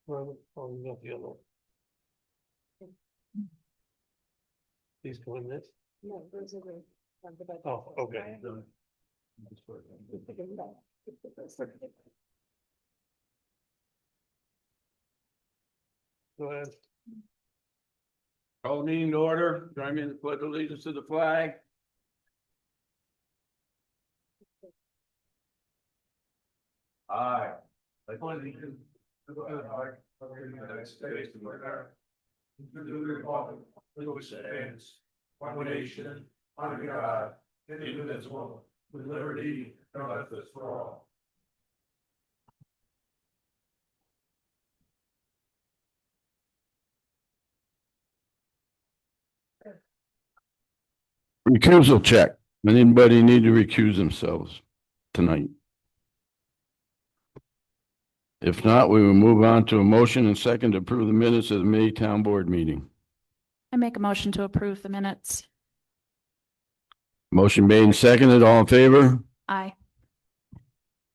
Well, oh, you got the other one. These go in this? No, those are the. Oh, okay. Go ahead. Call meeting to order, join me in the pledge of allegiance to the flag. Aye. I pledge allegiance to the flag of the United States of America, to the republic for which it stands, one nation, under God, indivisible, with liberty and justice for all. Recusal check. Anybody need to recuse themselves tonight? If not, we will move on to a motion and second to approve the minutes of the May Town Board meeting. I make a motion to approve the minutes. Motion made and seconded. All in favor? Aye.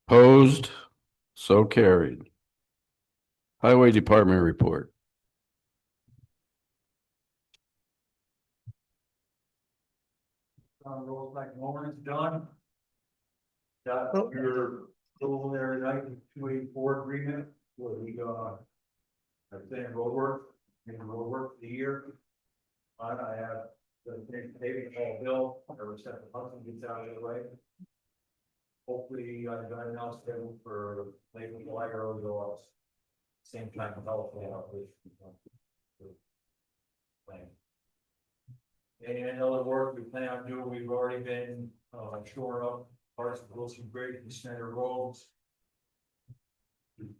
Opposed? So carried. Highway Department report. Roll like Norman's done. Got your approval there tonight, 284 agreement, where we got. I think roadwork, for the year. I have the paving all bill, I was set the Hudson gets out of the way. Hopefully, I've got it now scheduled for late July or early August. Same time of health out with. And other work we plan on doing, we've already been shoring up parts of Wilson Bridge and Center roads.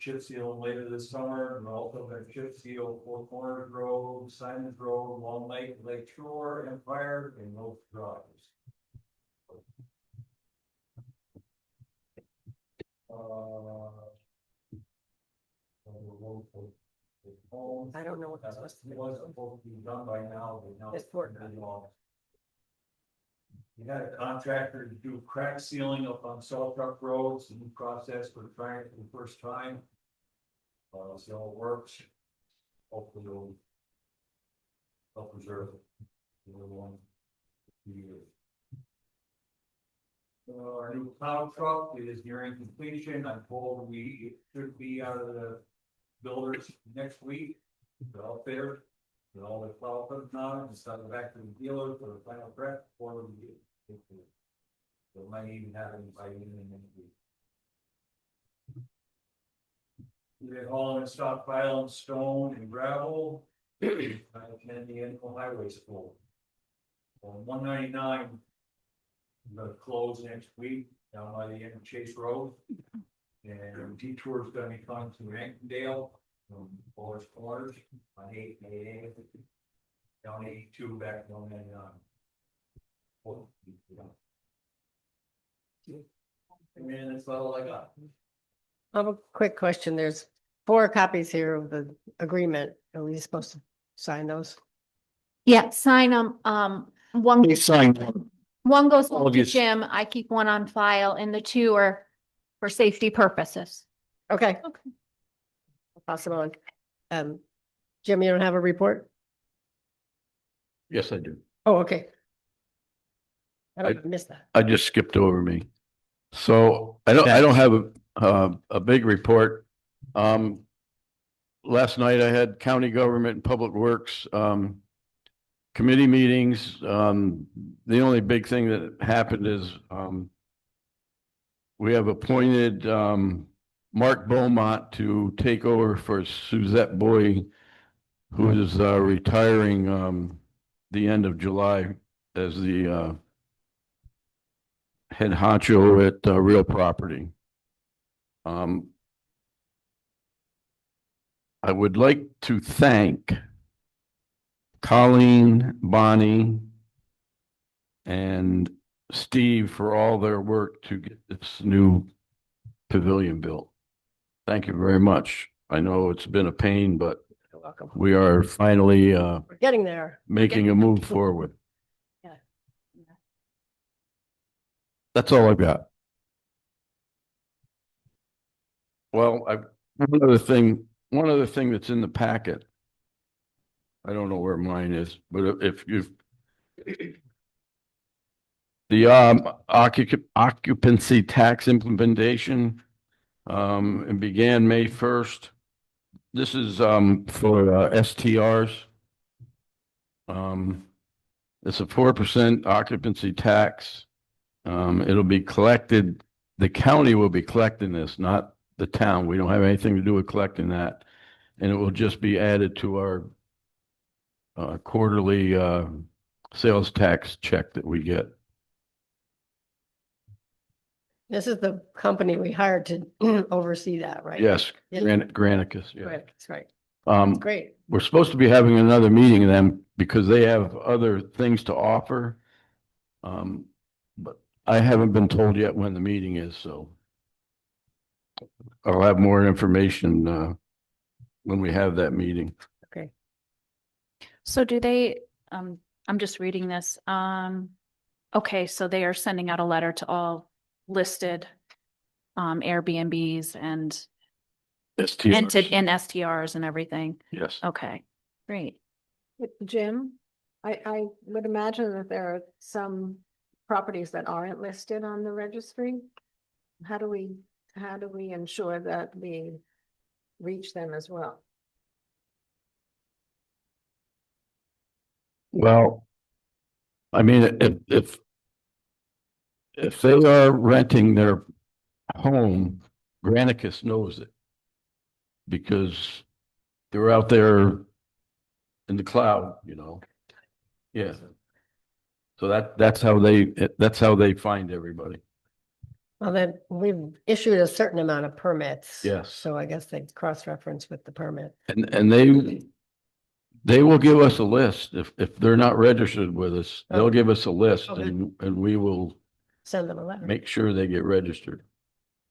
Chip seal later this summer, and also got chip seal Four Corners Road, Simons Road, Long Lake, Lake Shore, Empire, and North Drives. I don't know what that's supposed to be. Was supposed to be done by now, but now It's for- We had a contractor to do crack sealing up on Salt Truck roads, a new process for trying it for the first time. So it works. Hopefully it'll help preserve it. Our new plow truck is nearing completion. I'm told we should be out of the builders next week. The outfitter, with all the plow equipment on it, and send it back to the dealer for the final prep before we get it. So it might even have it by the end of next week. We're hauling and stockpiling stone and gravel. I attend the annual highway school. On 199. I'm gonna close next week down by the end of Chase Road. And detour is gonna be coming to Rankindale from Forest Corners on 8 down 82 back to 199. And that's all I got. I have a quick question. There's 4 copies here of the agreement. Are we supposed to sign those? Yeah, sign them. One Please sign one. goes all home of to you. Jim. I keep one on file, and the 2 are for safety purposes. Okay. Okay. I'll pass them on. Jim, you don't have a report? Yes, I do. Oh, okay. I don't miss that. I just skipped over me. So I don't have a big report. Last night I had county government and public works, committee meetings. The only big thing that happened is, we have appointed, Mark Beaumont to take over for Suzette Boy, who is, retiring, the end of July as the, head honcho at Real Property. I would like to thank Colleen, Bonnie, and Steve for all their work to get this new pavilion built. Thank you very much. I know it's been a pain, but You're welcome. we are finally We're getting there. making a move forward. Yeah. That's all I've got. Well, one other thing that's in the packet. I don't know where mine is, but if you've the occupancy tax implementation it began May 1st. This is for STRs. It's a 4% occupancy tax. It'll be collected, the county will be collecting this, not the town. We don't have anything to do with collecting that. And it will just be added to our quarterly sales tax check that we get. This is the company we hired to oversee that, right? Yes, Yeah. Granicus, yeah. Right, that's right. Um, Great. we're supposed to be having another meeting of them because they have other things to offer. But I haven't been told yet when the meeting is, so I'll have more information when we have that meeting. Okay. So do they, I'm just reading this. Okay, so they are sending out a letter to all listed Airbnbs and STRs. and STRs and everything. Yes. Okay, great. Jim, I would imagine that there are some properties that aren't listed on the registry. How do we ensure that we reach them as well? Well, I mean, if they are renting their home, Granicus knows it. Because they're out there in the cloud, you know. Yeah. So that's how they find everybody. Well, then we've issued a certain amount of permits. Yes. So I guess they cross-reference with the permit. And they will give us a list. If they're not registered with us, they'll Oh. give us a list Okay. and we will Send them a letter, make sure they get registered.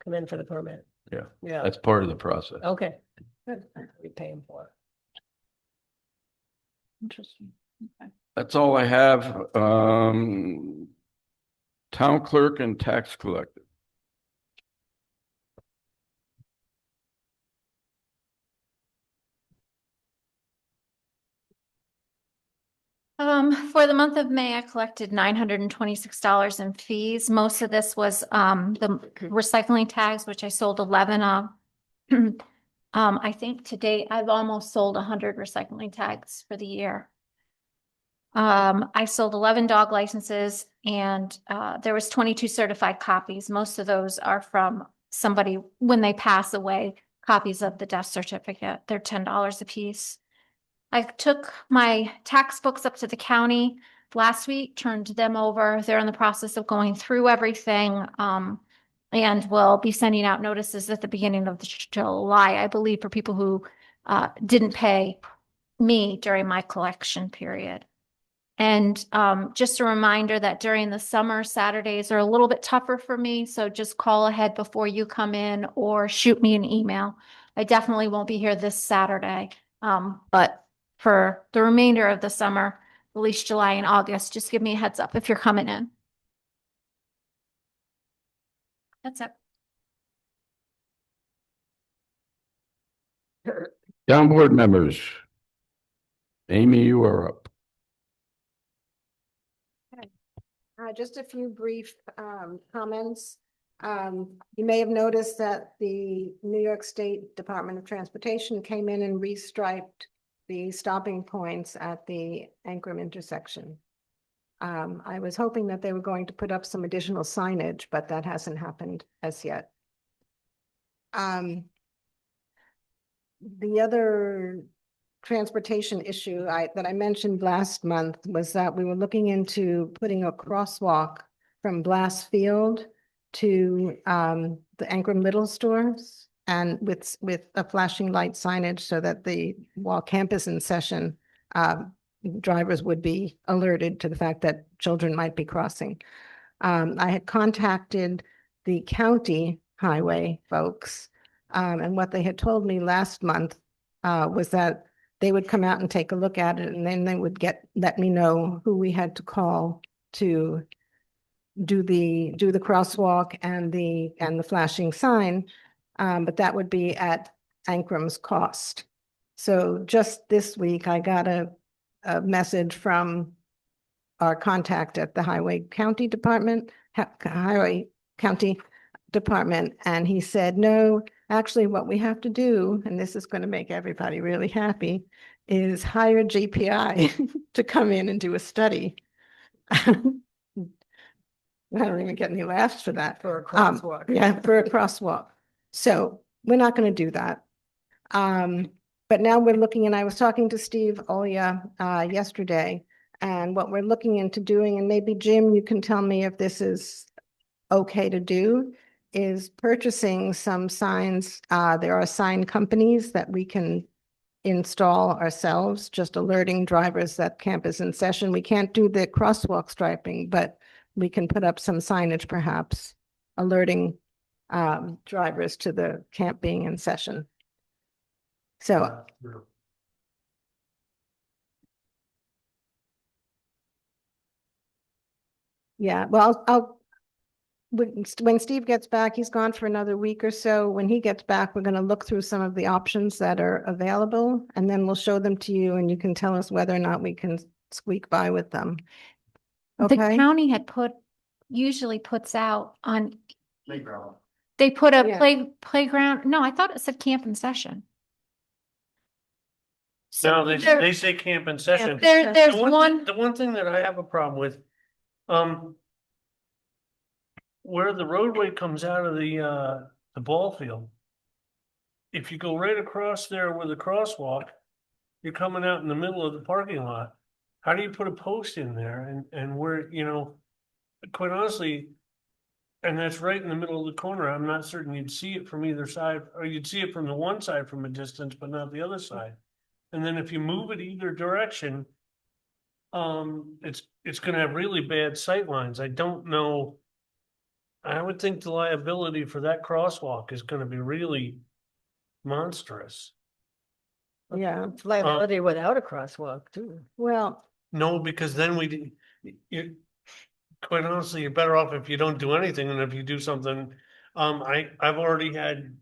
come in for the permit. Yeah. Yeah, That's part of the process. okay. Good. We pay them for it. Interesting. Okay. That's all I have. Town clerk and tax collector. For the month of May, I collected $926 in fees. Most of this was the recycling tags, which I sold 11 of. I think to date, I've almost sold 100 recycling tags for the year. I sold 11 dog licenses and there was 22 certified copies. Most of those are from somebody when they pass away, copies of the death certificate. They're $10 a piece. I took my tax books up to the county last week, turned them over. They're in the process of going through everything. And we'll be sending out notices at the beginning of July, I believe, for people who didn't pay me during my collection period. And just a reminder that during the summer, Saturdays are a little bit tougher for me. So just call ahead before you come in or shoot me an email. I definitely won't be here this Saturday. But for the remainder of the summer, at least July and August, just give me a heads up if you're coming in. That's it. Town board members. Amy, you are up. Just a few brief comments. You may have noticed that the New York State Department of Transportation came in and restriped the stopping points at the Ankrum intersection. I was hoping that they were going to put up some additional signage, but that hasn't happened as yet. The other transportation issue that I mentioned last month was that we were looking into putting a crosswalk from Glass Field to the Ankrum Little stores and with a flashing light signage so that while campus in session, drivers would be alerted to the fact that children might be crossing. I had contacted the county highway folks, and what they had told me last month was that they would come out and take a look at it, and then they would let me know who we had to call to do the crosswalk and the flashing sign. but that would be at Ankram's cost. So just this week, I got a message from our contact at the Highway County Department, Highway County Department, and he said, no, actually what we have to do, and this is going to make everybody really happy, is hire GPI to come in and do a study. I don't even get any laughs for that. For a crosswalk. Yeah, for a crosswalk. So we're not going to do that. But now we're looking, and I was talking to Steve Olia yesterday, and what we're looking into doing, and maybe Jim, you can tell me if this is okay to do, is purchasing some signs. There are sign companies that we can install ourselves, just alerting drivers that camp is in session. We can't do the crosswalk striping, but we can put up some signage perhaps alerting drivers to the camp being in session. So yeah, well, when Steve gets back, he's gone for another week or so. When he gets back, we're going to look through some of the options that are available, and then we'll show them to you, and you can tell us whether or not we can squeak by with them. The Okay? county had usually puts out on, Playground. they put a Yeah. playground. No, I thought it said camp in session. No, there- they say camp in session. There's The one, The one thing that I have a problem with, where the roadway comes out of the ball field. If you go right across there with a crosswalk, you're coming out in the middle of the parking lot. How do you put a post in there and where, you know, quite honestly, and that's right in the middle of the corner. I'm not certain you'd see it from either side, or you'd see it from the one side from a distance, but not the other side. And then if you move it either direction, it's gonna have really bad sight lines. I don't know. I would think the liability for that crosswalk is gonna be really monstrous. Yeah, It's liability without a crosswalk too. well, No, because then you, quite honestly, you're better off if you don't do anything than if you do something. I've already had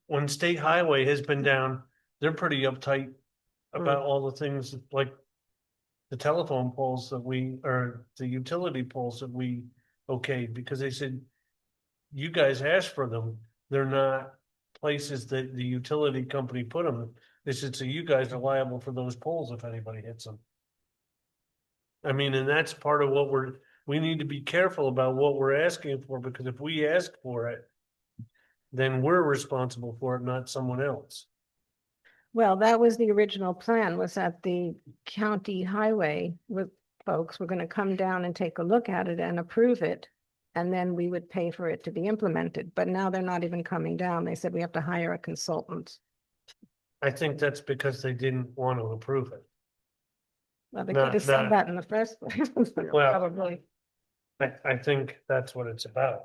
when state highway has been down, they're pretty uptight about all the things like the telephone poles or the utility poles that we okayed, because they said, you guys asked for them. They're not places that the utility company put them. They said, so you guys are liable for those poles if anybody hits them. I mean, and that's part of what we need to be careful about what we're asking for, because if we ask for it, then we're responsible for it, not someone else. well, that was the original plan, was that the county highway with folks were going to come down and take a look at it and approve it. And then we would pay for it to be implemented. But now they're not even coming down. They said we have to hire a consultant. I think that's because they didn't want to approve it. Well, they Not- could have said not- that in the first place. Well- Probably. I think that's what it's about.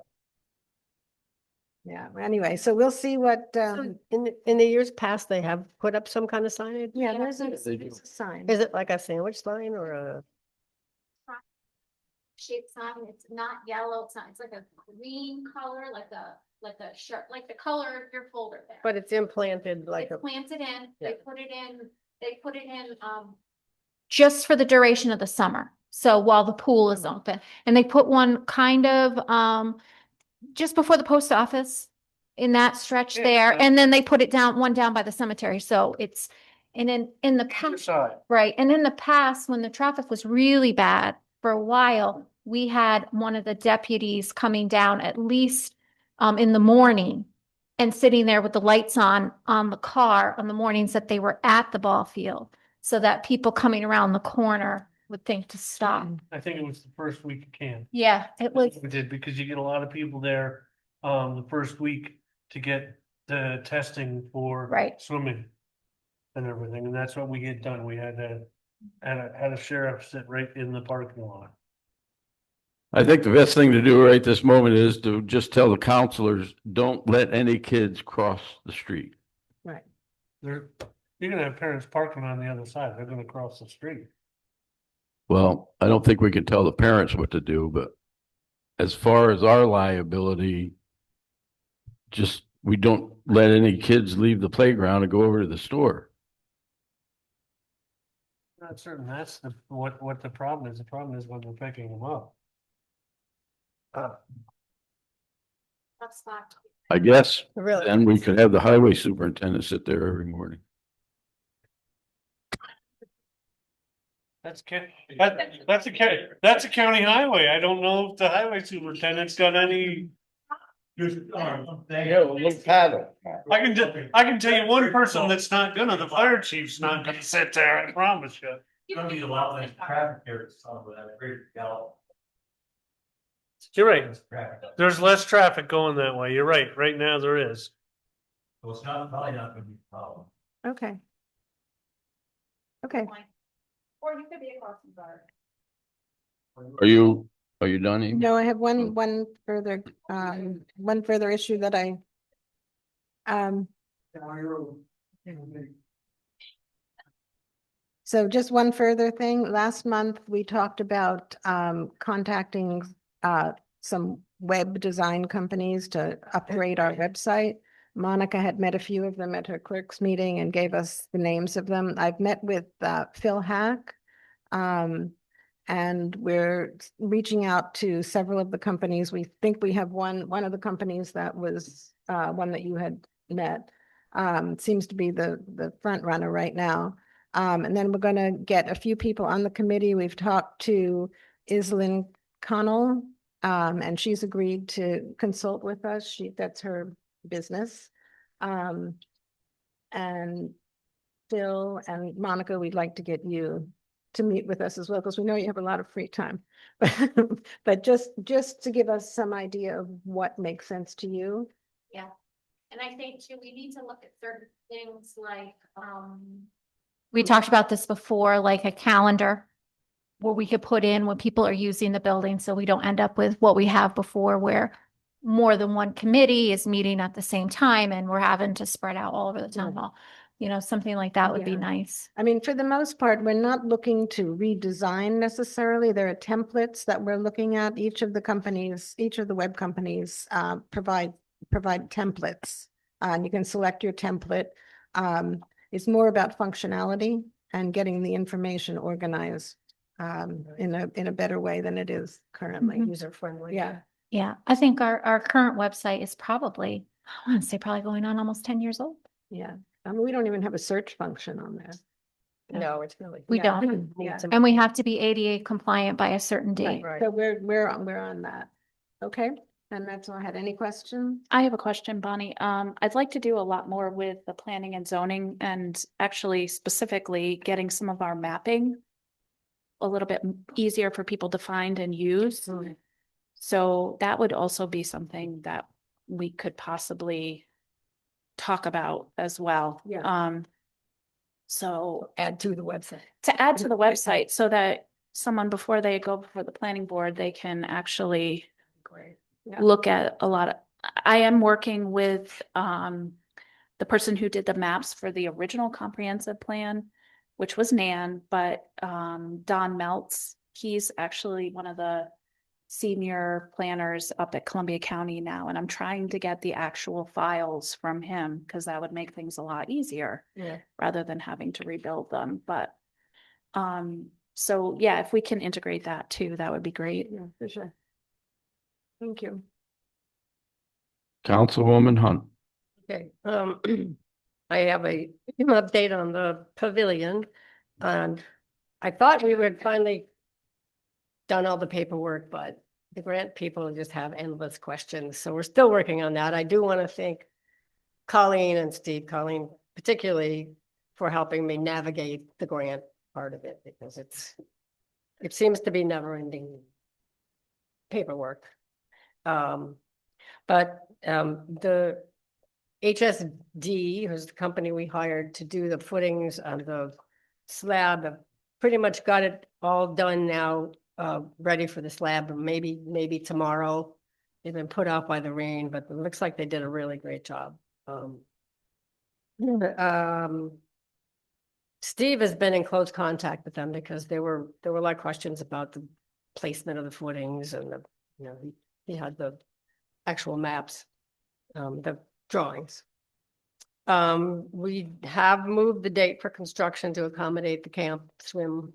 Yeah, anyway, so we'll see what, So in the years past, they have put up some kind of signage? yeah, there's a They do. there's a sign. Is it like a sandwich sign or a? shaped sign. It's not yellow. It's like a green color, like a shirt, like the color of your folder there. But it's implanted like a, It's planted in, Yeah. they put it in, just for the duration of the summer. So while the pool is open, and they put one kind of, just before the post office in that stretch Yeah, there. but- And then they put one down by the cemetery. So it's, and in the past, Side. right. And in the past, when the traffic was really bad for a while, we had one of the deputies coming down at least in the morning and sitting there with the lights on the car on the mornings that they were at the ball field, so that people coming around the corner would think to stop. I think it was the first week of camp. Yeah, it was. We did, because you get a lot of people there, the first week to get the testing for Right. swimming and everything, and that's what we had done. We had had a sheriff sit right in the parking lot. I think the best thing to do right this moment is to just tell the counselors, don't let any kids cross the street. Right. You're gonna have parents parking on the other side. They're gonna cross the street. Well, I don't think we can tell the parents what to do, but as far as our liability, just we don't let any kids leave the playground and go over to the store. Not certain that's what the problem is. The problem is when we're picking them up. That's not. I guess Really? then we could have the highway superintendent sit there every morning. That's that's a county highway. I don't know if the highway superintendent's got any. Just, paddle. I can tell you one person that's not gonna, the fire chief's not gonna sit there, I promise you. gonna be a lot less traffic there to stop with that great gallop. You're right. Traffic. There's less traffic going that way. You're right. Right now there is. So it's not, probably not gonna be a problem. Okay. Okay, Or you could be a crossing guard. Are you done, Amy? no, I have one further issue that so just one further thing. Last month, we talked about contacting some web design companies to upgrade our website. Monica had met a few of them at her clerk's meeting and gave us the names of them. I've met with Phil Hack. And we're reaching out to several of the companies. We think we have one of the companies that was one that you had met. Seems to be the front runner right now. And then we're gonna get a few people on the committee. We've talked to Islyn Connell, and she's agreed to consult with us. That's her business. And Phil and Monica, we'd like to get you to meet with us as well, because we know you have a lot of free time. But just to give us some idea of what makes sense to you. Yeah, and I think too, we need to look at certain things like, we talked about this before, like a calendar where we could put in when people are using the building, so we don't end up with what we have before where more than one committee is meeting at the same time and we're having to spread out all over the town hall. You know, something like that would be Yeah. nice. I mean, for the most part, we're not looking to redesign necessarily. There are templates that we're looking at. Each of the web companies provide templates. And you can select your template. It's more about functionality and getting the information organized in a better way than it is currently. Mhm. User friendly. Yeah. Yeah, I think our current website is probably, I want to say probably going on almost 10 years old. Yeah. I mean, we don't even have a search function on there. No, it's really. We Yeah. don't. Yeah. And we have to be ADA compliant by a certain date. Right. So we're on that. Okay, and that's all I had. Any questions? I have a question, Bonnie. I'd like to do a lot more with the planning and zoning and actually specifically getting some of our mapping a little bit easier for people to find and use. So that would also be something that we could possibly talk about as well. Yeah. So Add to the website. to add to the website so that someone, before they go before the planning board, they can actually Great. Yeah. look at a lot of, I am working with the person who did the maps for the original comprehensive plan, which was Nan, but Don Meltz, he's actually one of the senior planners up at Columbia County now, and I'm trying to get the actual files from him because that would make things a lot easier Yeah. rather than having to rebuild them. But so yeah, if we can integrate that too, that would be great. Yeah, for sure. Thank you. Councilwoman Hunt. Okay, I have an update on the pavilion, and I thought we would finally done all the paperwork, but the grant people just have endless questions, so we're still working on that. I do want to thank Colleen and Steve, Colleen particularly, for helping me navigate the grant part of it, because it seems to be never-ending paperwork. But the HSD, who's the company we hired to do the footings on the slab, have pretty much got it all done now, ready for the slab, maybe tomorrow. They've been put out by the rain, but it looks like they did a really great job. Steve has been in close contact with them because there were a lot of questions about the placement of the footings and he had the actual maps. The drawings. We have moved the date for construction to accommodate the camp swim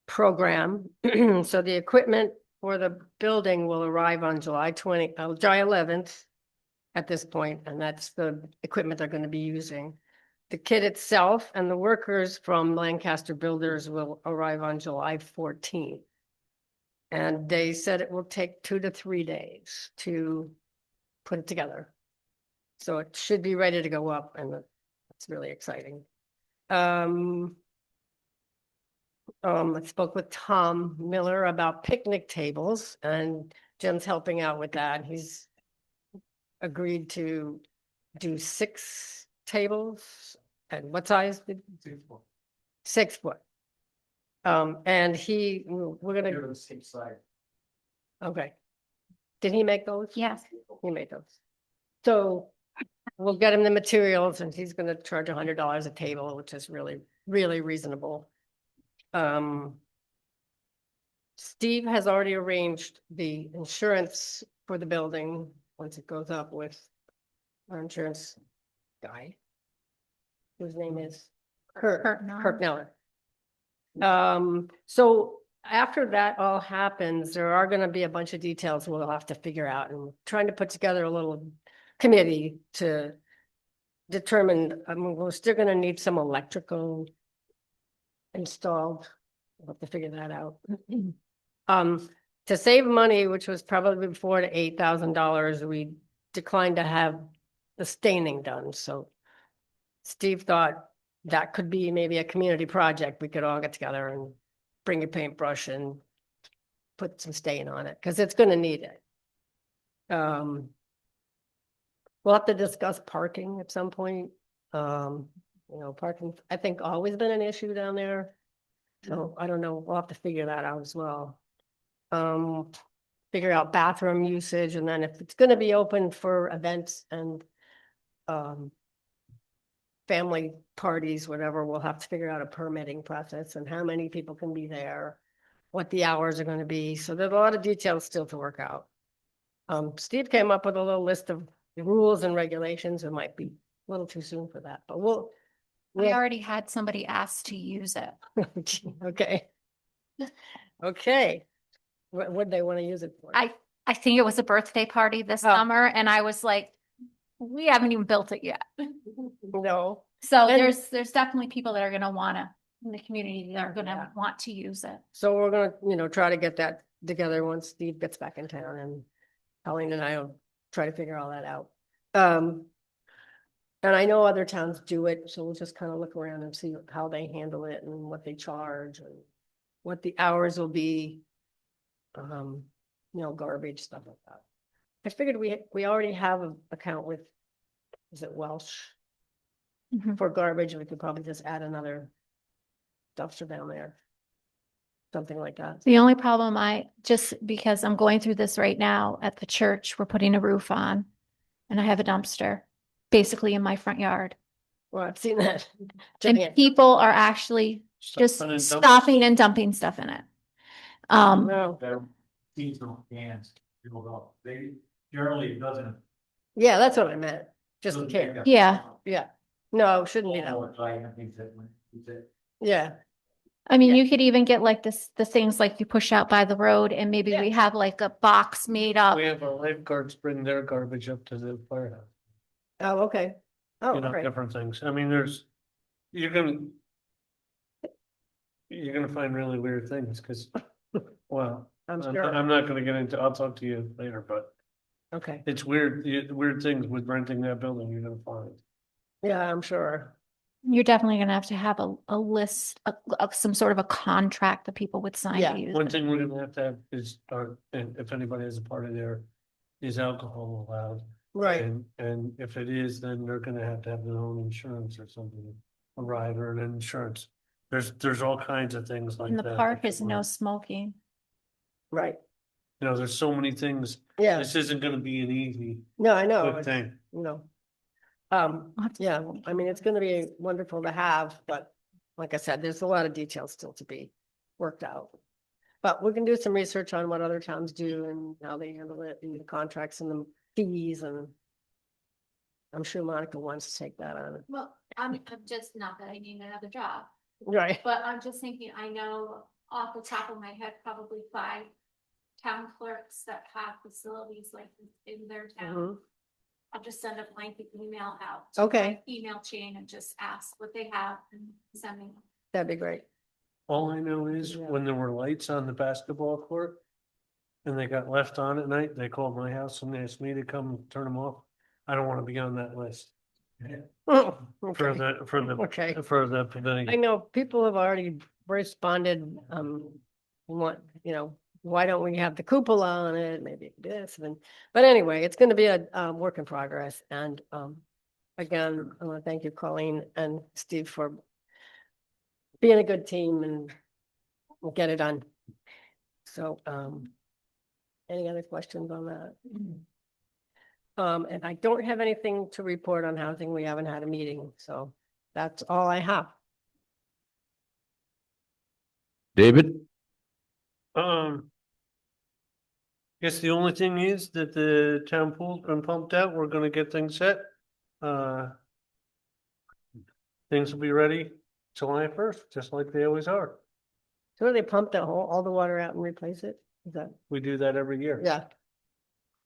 program. So the equipment for the building will arrive on July 11th at this point, and that's the equipment they're going to be using. The kit itself and the workers from Lancaster Builders will arrive on July 14th. And they said it will take 2 to 3 days to put it together. So it should be ready to go up, and that's really exciting. I spoke with Tom Miller about picnic tables, and Jim's helping out with that. He's agreed to do 6 tables. And what size? 6 foot. And we're gonna, Same side. okay. Did he make those? Yes. He made those. So we'll get him the materials, and he's gonna charge $100 a table, which is really, really reasonable. Steve has already arranged the insurance for the building once it goes up with our insurance guy, whose name is Kurt Neller. Kirk Neller. So after that all happens, there are gonna be a bunch of details we'll have to figure out, and we're trying to put together a little committee to determine, I mean, we're still gonna need some electrical installed. We'll have to figure that out. To save money, which was probably $4,000 to $8,000, we declined to have the staining done, so Steve thought that could be maybe a community project. We could all get together and bring a paintbrush and put some stain on it, because it's gonna need it. We'll have to discuss parking at some point. Parking, I think, always been an issue down there. So I don't know, we'll have to figure that out as well. Figure out bathroom usage, and then if it's gonna be open for events and family parties, whatever, we'll have to figure out a permitting process and how many people can be there, what the hours are gonna be. So there's a lot of details still to work out. Steve came up with a little list of rules and regulations. It might be a little too soon for that, but We already had somebody ask to use it. okay. Okay. What do they want to use it for? I think it was a birthday party this Oh. summer, and I was like, we haven't even built it yet. No. So And- there's definitely people that are gonna wanna, in the community, that are gonna want to use it. So we're gonna, try to get that together once Steve gets back in town, and Colleen and I will try to figure all that out. And I know other towns do it, so we'll just kind of look around and see how they handle it and what they charge and what the hours will be. Garbage, stuff like that. I figured we already have an account with, is it Welsh? Mhm. For garbage, we could probably just add another dumpster down there. Something like that. The only problem just because I'm going through this right now at the church, we're putting a roof on, and I have a dumpster basically in my front yard. Well, I've seen that. And Giant. people are actually just Stuff in a dumpster. stopping and dumping stuff in it. No, They're seasonal cans, people don't, they generally it doesn't. yeah, that's what I meant, just in doesn't case. take up Yeah. Yeah, no, shouldn't be that all one. the time, I think that when you say- Yeah, I mean, Yeah. you could even get like the things like you push out by the road, and maybe we have like a box made up. We have our lifeguards bring their garbage up to the firehouse, oh, okay. Oh, great. different things. I mean, you're gonna find really weird things, because, well, I'm I'm sure, not gonna get into, I'll talk to you later, but okay, it's weird, weird things with renting that building you're gonna find. yeah, I'm sure. You're definitely gonna have a list, some sort of a contract that people would sign Yeah, to use One it. thing we're gonna have to have is, and if anybody has a part of there, is alcohol allowed? Right, And if it is, then they're gonna have to have their own insurance or something, a rider and an insurance. There's all kinds of things like In that. the park that is come no up. smoking. right, There's so many things. yeah, This isn't gonna be an easy, no, I know, quick thing. no. I'll have to- Yeah, I mean, it's gonna be wonderful to have, but like I said, there's a lot of details still to be worked out. But we can do some research on what other towns do and how they handle it, and the contracts and the fees and I'm sure Monica wants to take that on. Well, I'm just, not that I need another job, Right. but I'm just thinking, I know off the top of my head, probably 5 town clerks that have facilities like this in their town. Mhm. I'll just send a blanket email out. to Okay. my email chain and just ask what they have and send me. That'd be great. All I know is Yeah. when there were lights on the basketball court and they got left on at night, they called my house and asked me to come turn them off. I don't want to be on that list Oh, for okay. Okay. for the I pavilion. know people have already responded, why don't we have the cupola on it, maybe this, but anyway, it's gonna be a work in progress, and, again, I wanna thank you, Colleen and Steve, for being a good team, and we'll get it done. So, any other questions on that? And I don't have anything to report on housing, we haven't had a meeting, so that's all I have. David? Guess the only thing is that the town pool's been pumped out. We're gonna get things set. Things will be ready July 1st, just like they always are. So they pump all the water out and replace it? Is that, We do that every year. yeah.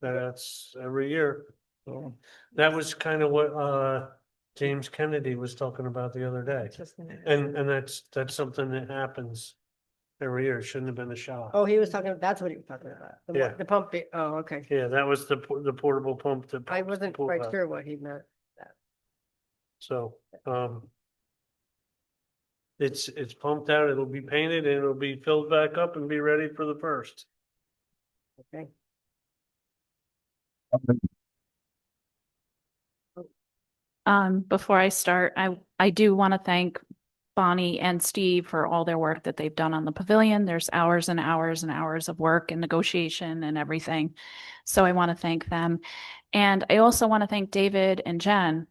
That's every year. Yeah. That was kind of what James Kennedy was talking about the other day. And that's something that happens every year. It shouldn't have been a shock. Oh, he was talking, that's what he was talking about. Yeah. The pump, oh, okay. Yeah, that was the portable pump that. I pumps the wasn't pool quite out. sure what he meant. So, it's pumped out, it'll be painted and it'll be filled back up and be ready for the 1st. Okay. Before I start, I do want to thank Bonnie and Steve for all their work that they've done on the pavilion. There's hours and hours and hours of work and negotiation and everything. So I want to thank them. And I also want to thank David and Jen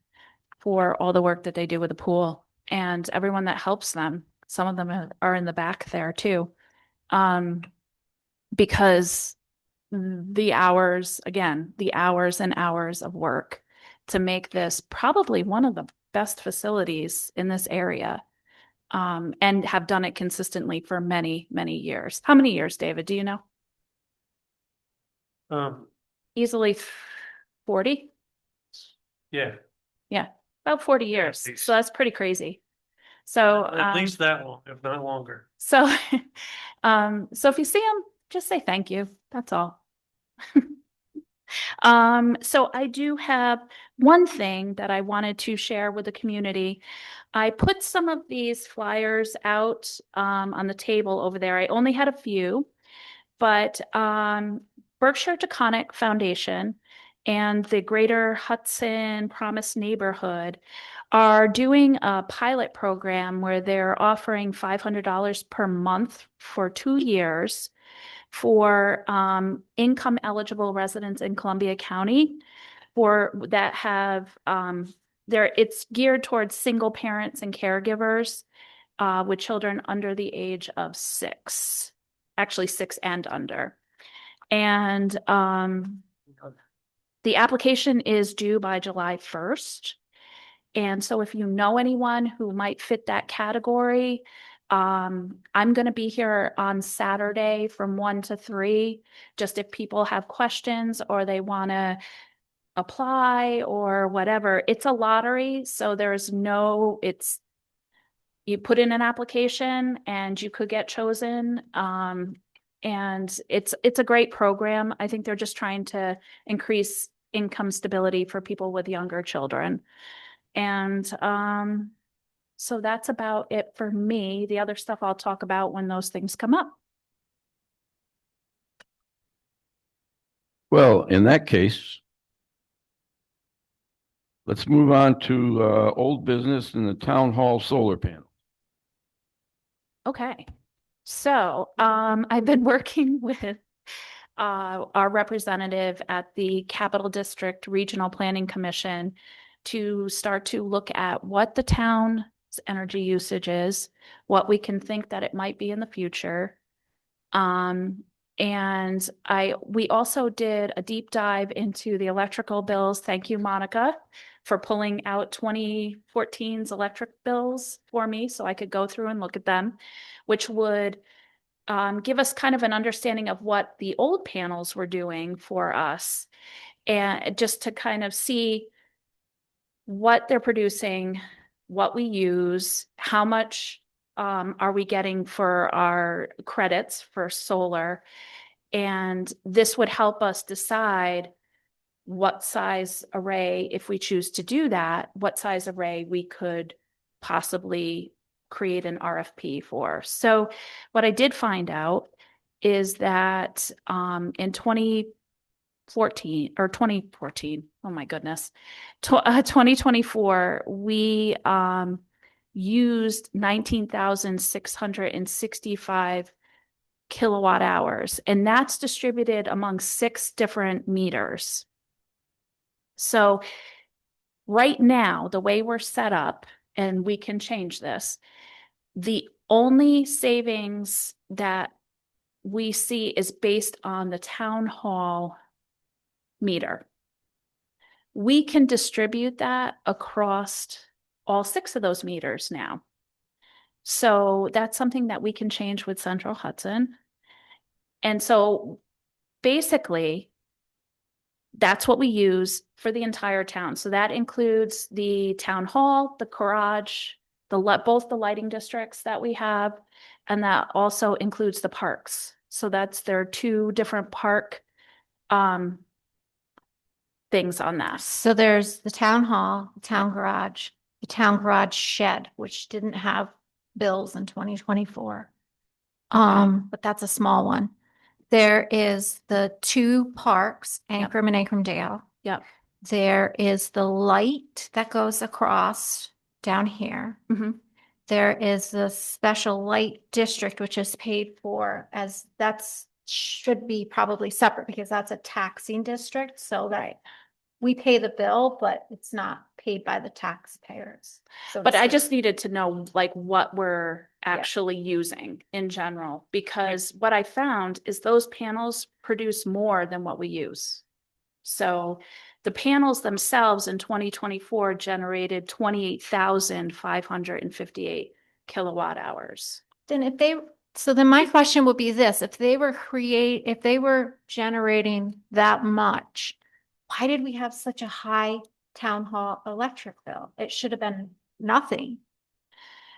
for all the work that they do with the pool and everyone that helps them. Some of them are in the back there too. Because the hours and hours of work to make this probably one of the best facilities in this area. And have done it consistently for many, many years. How many years, David? Do you know? Easily 40? Yeah, Yeah, about 40 years. least. So that's pretty crazy. So at least that long, if not longer. so so if you see them, just say thank you. That's all. So I do have one thing that I wanted to share with the community. I put some of these flyers out on the table over there. I only had a few, but Berkshire Taconic Foundation and the Greater Hudson Promise Neighborhood are doing a pilot program where they're offering $500 per month for 2 years for income eligible residents in Columbia County for that have it's geared towards single parents and caregivers with children under the age of 6, actually 6 and under. And the application is due by July 1st. And so if you know anyone who might fit that category, I'm going to be here on Saturday from 1 to 3, just if people have questions or they want to apply or whatever. It's a lottery, so you put in an application and you could get chosen. And it's a great program. I think they're just trying to increase income stability for people with younger children. And so that's about it for me. The other stuff I'll talk about when those things come up. Well, in that case, let's move on to old business in the town hall solar panel. Okay. So I've been working with our representative at the Capital District Regional Planning Commission to start to look at what the town's energy usage is, what we can think that it might be in the future. And we also did a deep dive into the electrical bills. Thank you, Monica, for pulling out 2014's electric bills for me so I could go through and look at them, which would give us kind of an understanding of what the old panels were doing for us, and just to kind of see what they're producing, what we use, how much are we getting for our credits for solar. And this would help us decide what size array, if we choose to do that, what size array we could possibly create an RFP for. So what I did find out is that in 2014, oh my goodness, 2024, we used 19,665 kilowatt hours, and that's distributed among 6 different meters. So right now, the way we're set up, and we can change this, the only savings that we see is based on the town hall meter. We can distribute that across all 6 of those meters now. So that's something that we can change with Central Hudson. And so basically, that's what we use for the entire town. So that includes the town hall, the garage, both the lighting districts that we have, and that also includes the parks. So there are 2 different park things on that. So there's the town hall, the town garage shed, which didn't have bills in 2024. But that's a small one. There is the 2 parks, Ancrum and Ancrumdale. Yep. There is the light that goes across down here. Mhm. There is the special light district, which is paid for as should be probably separate because that's a taxing district. So that we pay the bill, but it's not paid by the taxpayers. So But to I speak. just needed to know like what we're actually using in general, because what I found is those panels produce more than what we use. So the panels themselves in 2024 generated 28,558 kilowatt hours. Then then my question would be this, if they were generating that much, why did we have such a high town hall electric bill? It should have been nothing.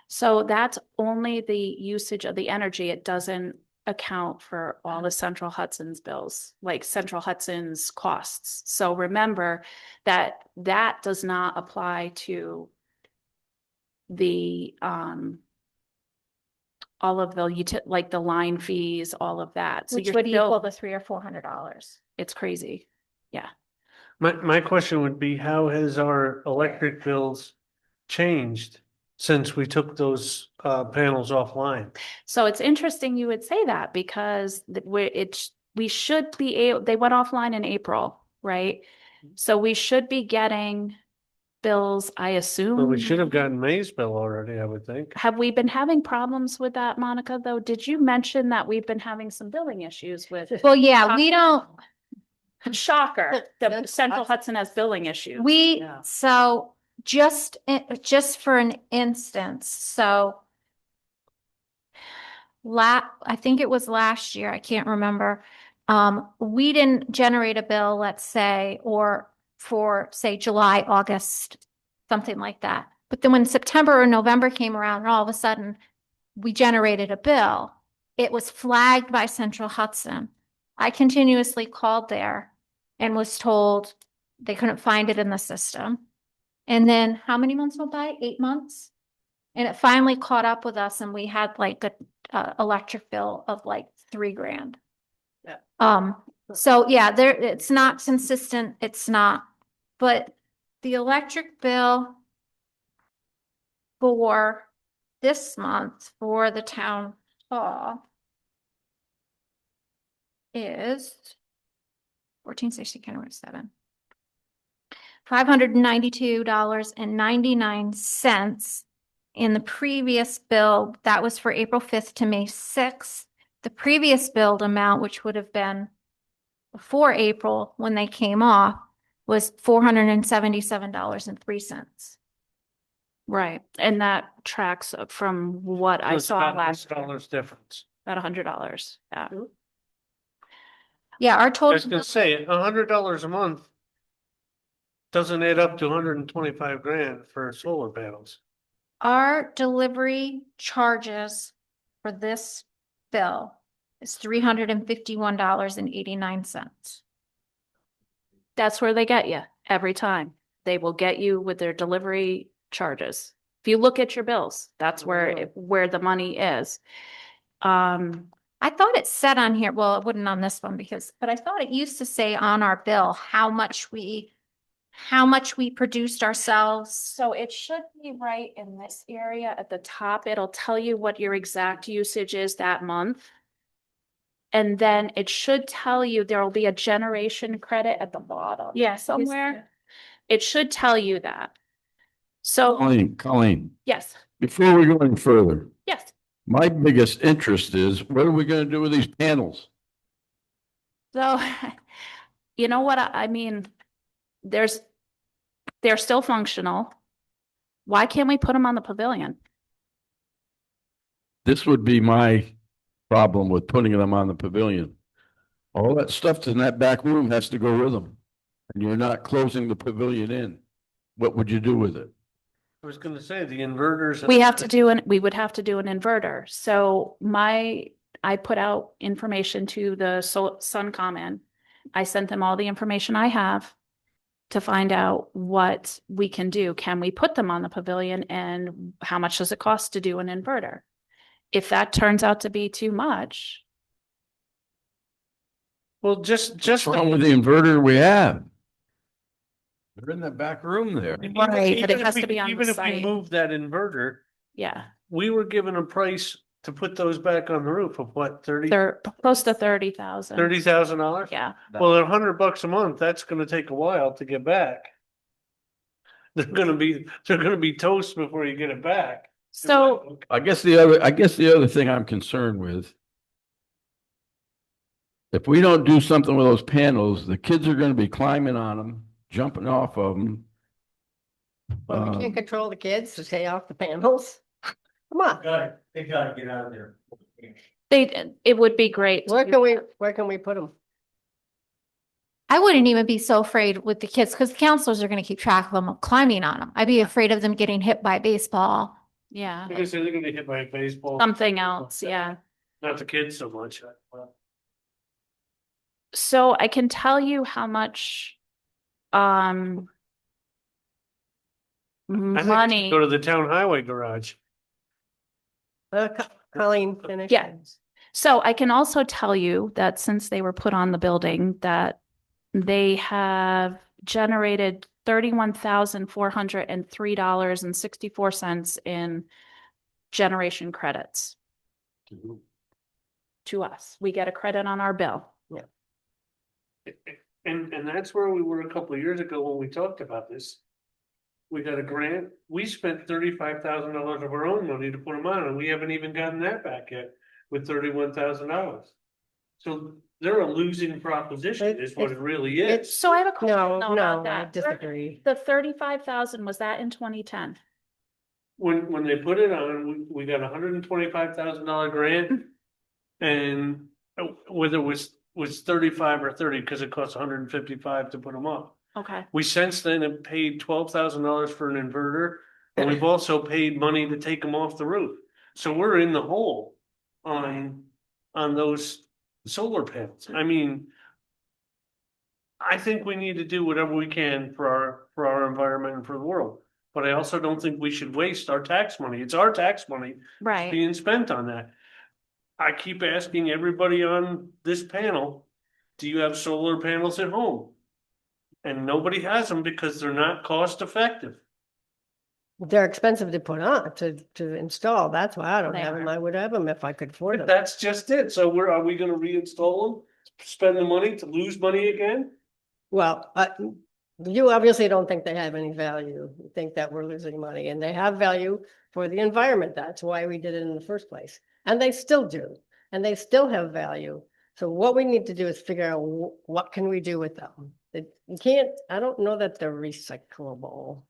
So that's only the usage of the energy. It doesn't account for all the Central Hudson's bills, like Central Hudson's costs. So remember that does not apply to the all of the like the line fees, all of that. So Which you're would still, equal the $300 or $400. it's crazy. Yeah. My question would be, how has our electric bills changed since we took those panels offline? So it's interesting you would say that because we should be able, they went offline in April, right? So we should be getting bills, I assume. Well, we should have gotten May's bill already, I would think. Have we been having problems with that, Monica, though? Did you mention that we've been having some billing issues with? Well, yeah, we don't, Shocker, the That's Central us. Hudson has billing issues. so just for an instance, so I think it was last year, I can't remember. We didn't generate a bill, let's say, or for say July, August, something like that. But then when September or November came around and all of a sudden we generated a bill, it was flagged by Central Hudson. I continuously called there and was told they couldn't find it in the system. And then how many months went by? 8 months? And it finally caught up with us and we had like a electric bill of like $3,000. Yeah. So yeah, it's not consistent. It's not, but the electric bill for this month for the town hall is 1460 kilowatt 7. $592.99. In the previous bill, that was for April 5th to May 6th. The previous billed amount, which would have been before April when they came off, was $477.03. Right, and that tracks from what I It's saw about last, $100 difference. about $100, yeah. Yeah, our I was total, gonna say, $100 a month doesn't add up to 125 grand for solar panels. our delivery charges for this bill is $351.89. That's where they get you every time. They will get you with their delivery charges. If you look at your bills, that's where the money is. I thought it said on here, well, it wouldn't on this one but I thought it used to say on our bill how much we produced ourselves. So it should be right in this area at the top. It'll tell you what your exact usage is that month. And then it should tell you there will be a generation credit at the bottom. Yes, somewhere. It should tell you that. So, Colleen, yes, before we go any further, yes. my biggest interest is what are we gonna do with these panels? So, you know what, I mean, they're still functional. Why can't we put them on the pavilion? This would be my problem with putting them on the pavilion. All that stuff in that back room has to go with them. And you're not closing the pavilion in. What would you do with it? I was gonna say, the inverters. We would have to do an inverter. So I put out information to the Suncom. I sent them all the information I have to find out what we can do. Can we put them on the pavilion and how much does it cost to do an inverter? If that turns out to be too much, Well, just What's wrong with the inverter we have? They're in that back room there. Right, but it even if has to we- be on the Even if we site. move that inverter, yeah, we were given a price to put those back on the roof of what, they're close to 30,000. $30,000? Yeah. Well, at $100 a month, that's gonna take a while to get back. They're gonna be toast before you get it back. So I guess the other thing I'm concerned with. If we don't do something with those panels, the kids are gonna be climbing on them, jumping off of them. Well, we can't control the kids to stay off the panels. Come on, They gotta get out of there. it would be great. to where do can we put them? I wouldn't even be so afraid with the kids because counselors are going to keep track of them climbing on them. I'd be afraid of them getting hit by a baseball. Yeah, Because they're gonna get hit by a baseball, something else, yeah. not the kids so much. So I can tell you how much I think we should money. go to the town highway garage. Colleen, finish. Yeah. So I can also tell you that since they were put on the building, that they have generated $31,403.64 in generation credits to us. We get a credit on our bill. And that's where we were a couple of years ago when we talked about this. We got a grant, we spent $35,000 of our own money to put them on, and we haven't even gotten that back yet with $31,000. So they're a losing proposition is what it really is. So I have a question No, though no, about I that. disagree. The 35,000, was that in 2010? When they put it on, we got $125,000 grant. And whether it was 35 or 30, because it costs 155 to put them up. Okay. We since then have paid $12,000 for an inverter, and we've also paid money to take them off the roof. So we're in the hole on those solar panels. I mean, I think we need to do whatever we can for our environment and for the world. But I also don't think we should waste our tax money. It's our tax money Right. being spent on that. I keep asking everybody on this panel, do you have solar panels at home? And nobody has them because they're not cost effective. They're expensive to put on, to install. That's why I don't They have them. are. I would have them if I could afford them. That's just it. So are we gonna reinstall them? Spend the money to lose money again? Well, you obviously don't think they have any value. You think that we're losing money, and they have value for the environment. That's why we did it in the first place. And they still do, and they still have value. So what we need to do is figure out what can we do with them? You can't, I don't know that they're recyclable.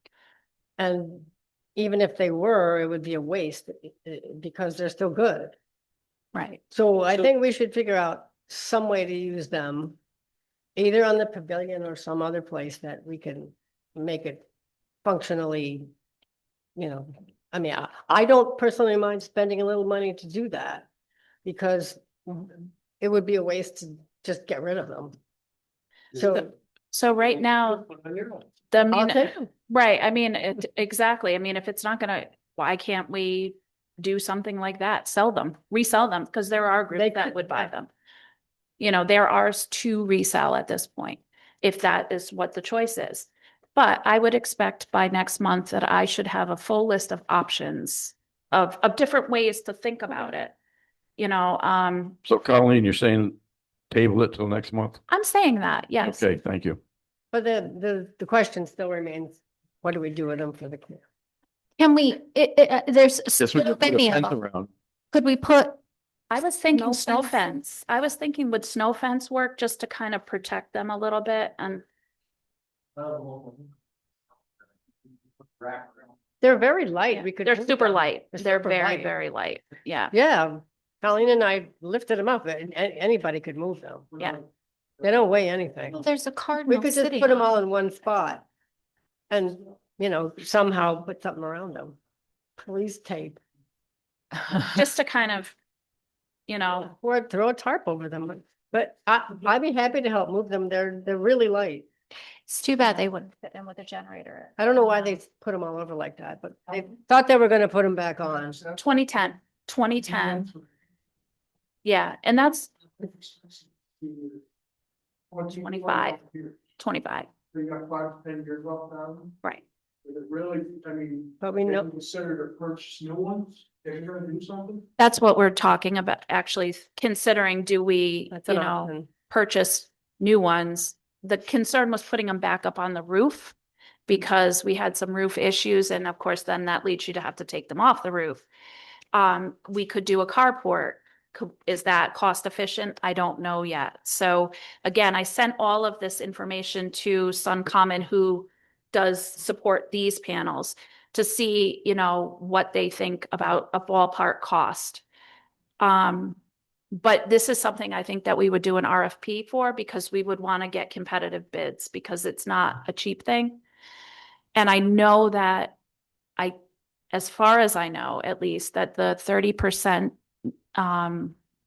And even if they were, it would be a waste because they're still good. Right. So I So- think we should figure out some way to use them. Either on the pavilion or some other place that we can make it functionally. I mean, I don't personally mind spending a little money to do that. Because it would be a waste to just get rid of them. So So right now, the, I'll take them. right, I mean, exactly. I mean, if it's not gonna, why can't we do something like that? Sell them, resell them, because there are They groups that could, would buy yeah. them. There are to resell at this point, if that is what the choice is. But I would expect by next month that I should have a full list of options of different ways to think about it. So Colleen, you're saying table it till next month? I'm saying that, yes. Okay, thank you. But the question still remains, what do we do with them for the? Can we, there's This would so put a many of fence them. around. Could we put, I was thinking Snow snow fence. I was thinking would snow fence work just to kind of protect them a little bit and They're very light. We could. they're move super them. light. They're They're super very, light. very light. Yeah. Yeah, Colleen and I lifted them up and anybody could move them. Yeah. They don't weigh anything. well, there's a We cardinal could just city. put them all in one spot. And, somehow put something around them. Police tape. Just to kind of, Or throw a tarp over them, but I'd be happy to help move them. They're really light. It's too bad they wouldn't fit in with a generator. I don't know why they put them all over like that, but they thought they were gonna put them back on. 2010. Yeah. And that's 25. They got 5 to 10 years left on Right. them. Is it really, I mean, But we they know, consider to purchase new ones, if you're gonna do something? That's what we're talking about, actually considering, do we, that's an option. purchase new ones? The concern was putting them back up on the roof because we had some roof issues. And of course, then that leads you to have to take them off the roof. We could do a carport. Is that cost efficient? I don't know yet. So again, I sent all of this information to Suncommon, who does support these panels, to see, what they think about a ballpark cost. But this is something I think that we would do an RFP for, because we would want to get competitive bids, because it's not a cheap thing. And I know that as far as I know, at least, that the 30%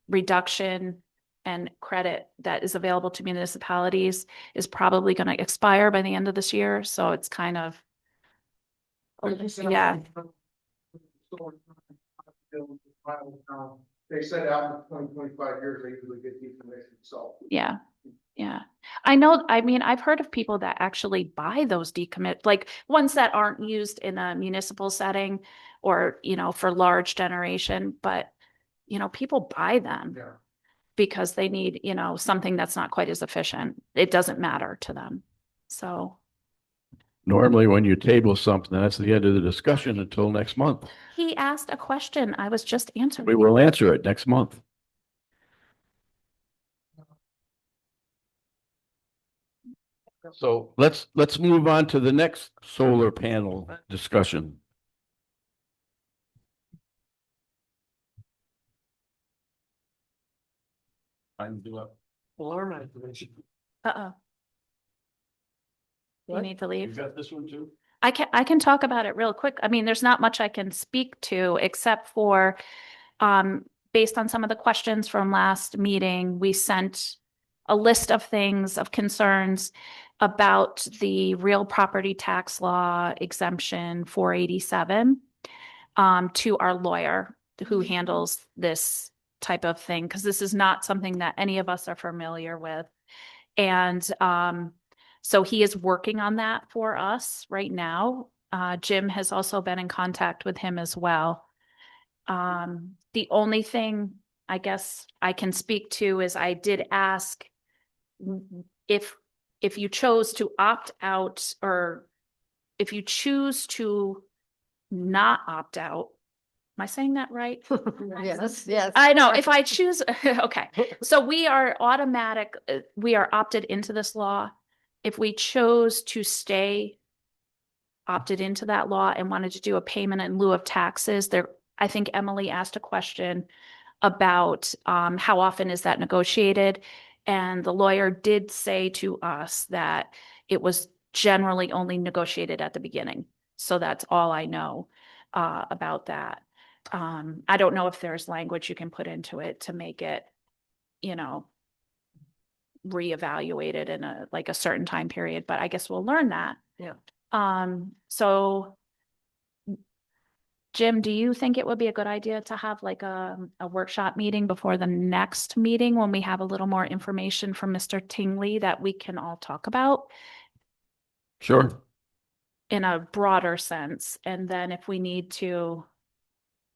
reduction and credit that is available to municipalities is probably going to expire by the end of this year. So it's kind of, yeah. They said after 20-25 years, they usually get decommissioned, so. Yeah. Yeah. I know, I mean, I've heard of people that actually buy those decommit, like ones that aren't used in a municipal setting or, for large generation, but, people buy them Yeah. because they need, something that's not quite as efficient. It doesn't matter to them. So Normally, when you table something, that's the end of the discussion until next month. he asked a question. I was just We answering. will answer it next month. So let's move on to the next solar panel discussion. Alarm activation. Uh-oh. You What? need to leave. got this one too? I can talk about it real quick. I mean, there's not much I can speak to except for, based on some of the questions from last meeting, we sent a list of things, of concerns about the real property tax law exemption 487, to our lawyer who handles this type of thing, because this is not something that any of us are familiar with. And, so he is working on that for us right now. Jim has also been in contact with him as well. The only thing I guess I can speak to is I did ask if you chose to opt out, or if you choose to not opt out. Am I saying that right? Yes. I know, if I choose, okay. So we are opted into this law. if we chose to stay opted into that law and wanted to do a payment in lieu of taxes, I think Emily asked a question about how often is that negotiated? And the lawyer did say to us that it was generally only negotiated at the beginning. So that's all I know about that. I don't know if there's language you can put into it to make it, reevaluated in a certain time period, but I guess we'll learn that. Yeah. So Jim, do you think it would be a good idea to have like a workshop meeting before the next meeting when we have a little more information from Mr. Tingley that we can all talk about Sure. in a broader sense? And then if we need to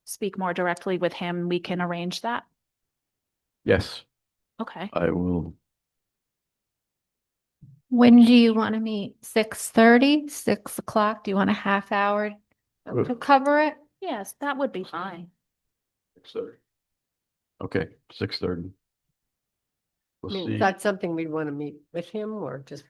speak more directly with him, we can arrange that. Yes, Okay. I will. When do you want to meet? 6:30, 6 o'clock? Do you want a half hour Good. to cover it? Yes, that would be fine. 6:30. Okay, 6:30. I We'll mean, see. is that something we'd want to meet with him or just?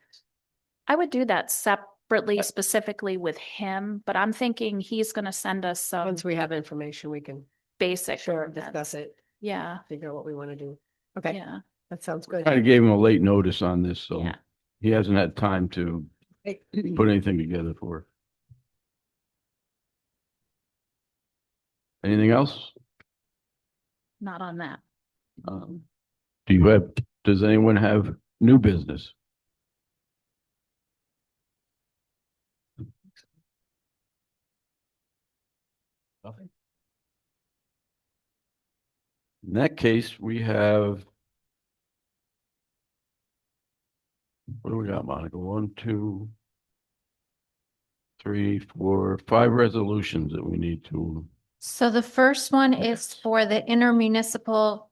I would do that separately, specifically with him, but I'm thinking he's going to send us some Once we have information, we can basic. discuss it, Yeah, figure out what we want to do. Okay, yeah. that sounds good. Kind of gave him a late notice on this, so Yeah. he hasn't had time to put anything together for it. Anything else? Not on that. Does anyone have new business? Nothing. In that case, we have. What do we got, Monica? 1, 2, 3, 4, 5 resolutions that we need to. So the first one is for the intermunicipal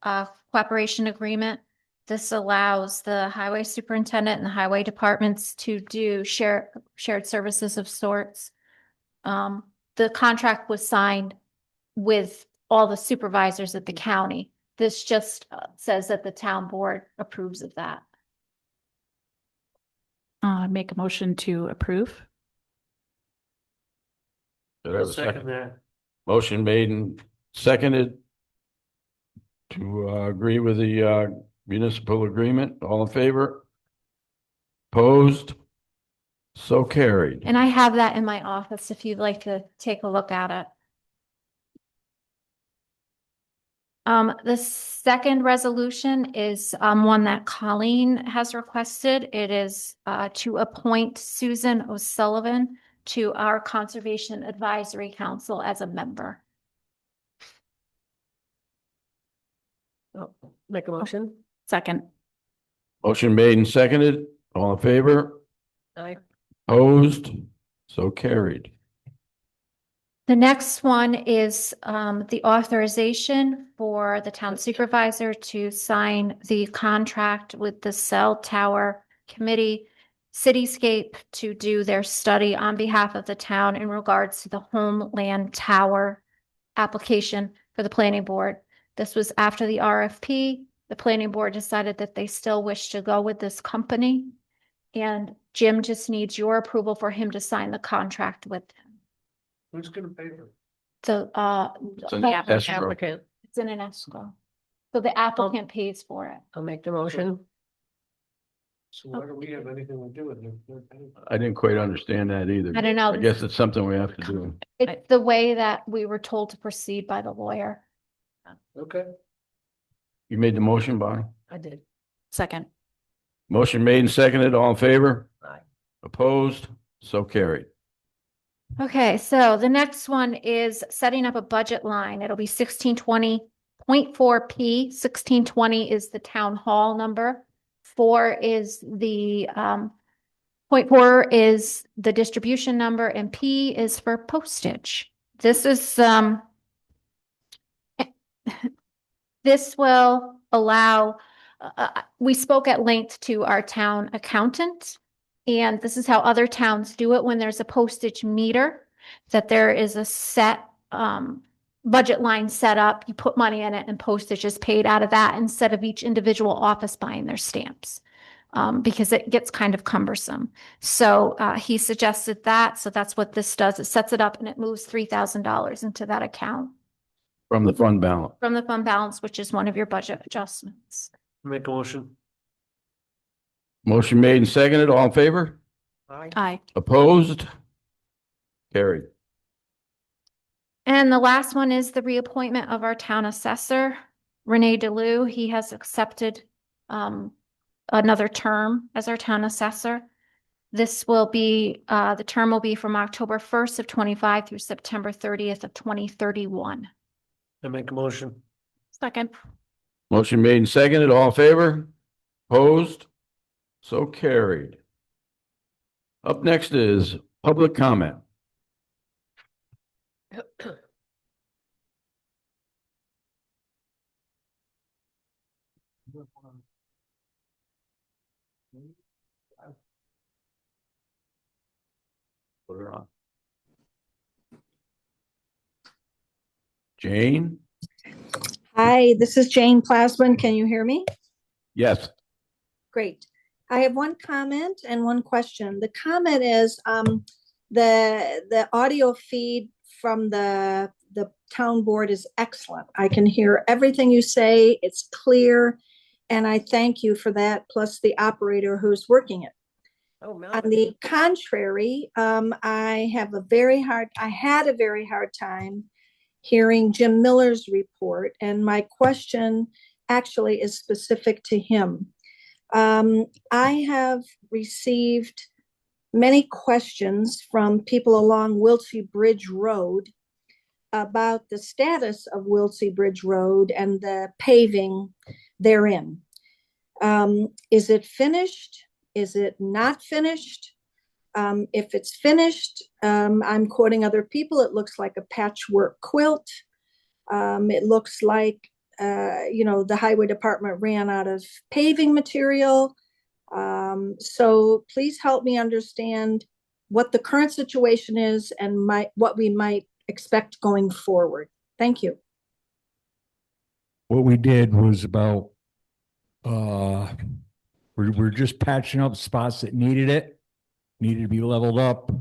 cooperation agreement. This allows the highway superintendent and the highway departments to do shared services of sorts. The contract was signed with all the supervisors at the county. This just says that the town board approves of that. Make a motion to approve. Did I have a Second that. Motion made and seconded to agree with the municipal agreement. All in favor? Opposed? So carried. And I have that in my office if you'd like to take a look at it. The second resolution is one that Colleen has requested. It is to appoint Susan O'Sullivan to our Conservation Advisory Council as a member. Oh, make a motion. Second. Motion made and seconded. All in favor? Aye. Opposed? So carried. The next one is the authorization for the town supervisor to sign the contract with the Cell Tower Committee Cityscape to do their study on behalf of the town in regards to the Homeland Tower application for the planning board. This was after the RFP. The planning board decided that they still wish to go with this company. And Jim just needs your approval for him to sign the contract with them. Who's gonna pay for it? So, It's an the escrow. Applicant, it's in an escrow. So the applicant pays for it. I'll make the motion. So why do we have anything to do with it? They're paying for it. I didn't quite understand that either. I don't know. I guess it's something we have to do. It's the way that we were told to proceed by the lawyer. Okay. You made the motion, Bonnie? I did. Second. Motion made and seconded. All in favor? Aye. Opposed? So carried. Okay, so the next one is setting up a budget line. It'll be 1620.4P. 1620 is the town hall number. 4 is the 0.4 is the distribution number, and P is for postage. This is this will allow, we spoke at length to our town accountant, and this is how other towns do it when there's a postage meter, that there is a set budget line set up, you put money in it and postage is paid out of that instead of each individual office buying their stamps. because it gets kind of cumbersome. So he suggested that. So that's what this does. It sets it up and it moves $3,000 into that account From the fund balance. from the fund balance, which is one of your budget adjustments. Make a motion. Motion made and seconded. All in favor? Aye. Opposed? Carried. And the last one is the reappointment of our town assessor, Renee DeLu. He has accepted another term as our town assessor. This will be, the term will be from October 1st of 25 through September 30th of 2031. I make a motion. Second. Motion made and seconded. All in favor? Opposed? So carried. Up next is public comment. Put her on. Jane? Hi, this is Jane Plasman. Can you hear me? Yes. Great. I have one comment and one question. The comment is the audio feed from the town board is excellent. I can hear everything you say. It's clear. And I thank you for that, plus the operator who's working it. Oh, On the contrary, I had a very hard time hearing Jim Miller's report, and my question actually is specific to him. I have received many questions from people along Wiltsey Bridge Road about the status of Wiltsey Bridge Road and the paving therein. Is it finished? Is it not finished? If it's finished, I'm quoting other people, it looks like a patchwork quilt. It looks like, the highway department ran out of paving material. So please help me understand what the current situation is and what we might expect going forward. Thank you. What we did was about, we're just patching up spots that needed to be leveled up.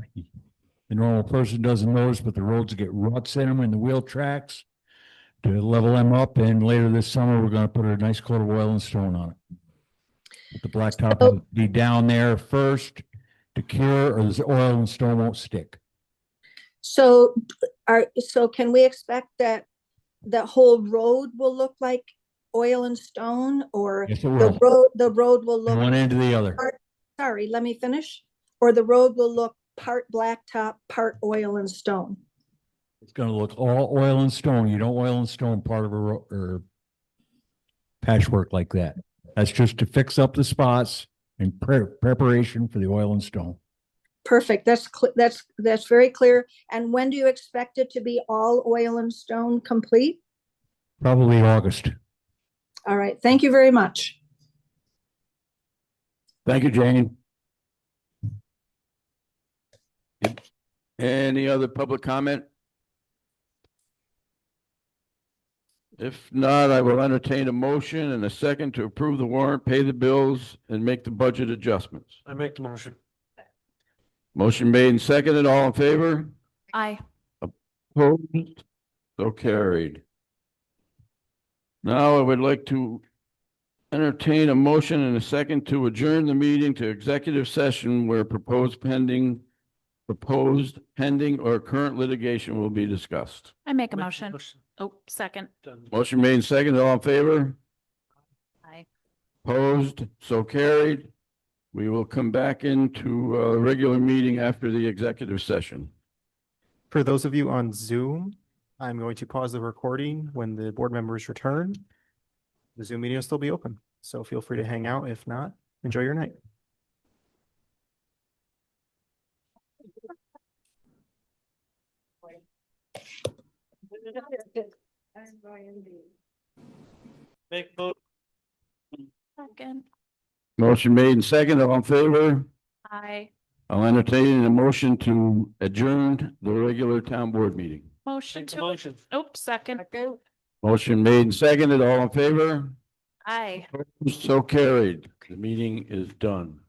The normal person doesn't notice, but the roads get ruts in them and the wheel tracks to level them up. And later this summer, we're going to put a nice coat of oil and stone on it. But the blacktop will be down there first to cure, or the oil and stone won't stick. So can we expect that the whole road will look like oil and stone, or Yes, it will. the road will look From one end to the other. sorry, let me finish. Or the road will look part blacktop, part oil and stone? It's going to look all oil and stone. You don't oil and stone part of a or patchwork like that. That's just to fix up the spots in preparation for the oil and stone. Perfect. That's very clear. And when do you expect it to be all oil and stone complete? Probably August. All right. Thank you very much. Thank you, Jane. Any other public comment? If not, I will entertain a motion and a second to approve the warrant, pay the bills, and make the budget adjustments. I make the motion. Motion made and seconded. All in favor? Aye. Opposed? So carried. Now I would like to entertain a motion and a second to adjourn the meeting to executive session where proposed pending or current litigation will be discussed. I make a motion. Oh, second. Done. Motion made and seconded. All in favor? Aye. Opposed? So carried. We will come back into a regular meeting after the executive session. For those of you on Zoom, I'm going to pause the recording when the board members return. The Zoom meeting will still be open, so feel free to hang out. If not, enjoy your night. Make vote. Second. Motion made and seconded. All in favor? Aye. I'll entertain a motion to adjourn the regular town board meeting. Motion Make the to, motion. second. Motion made and seconded. All in favor? Aye. So carried. The meeting is done.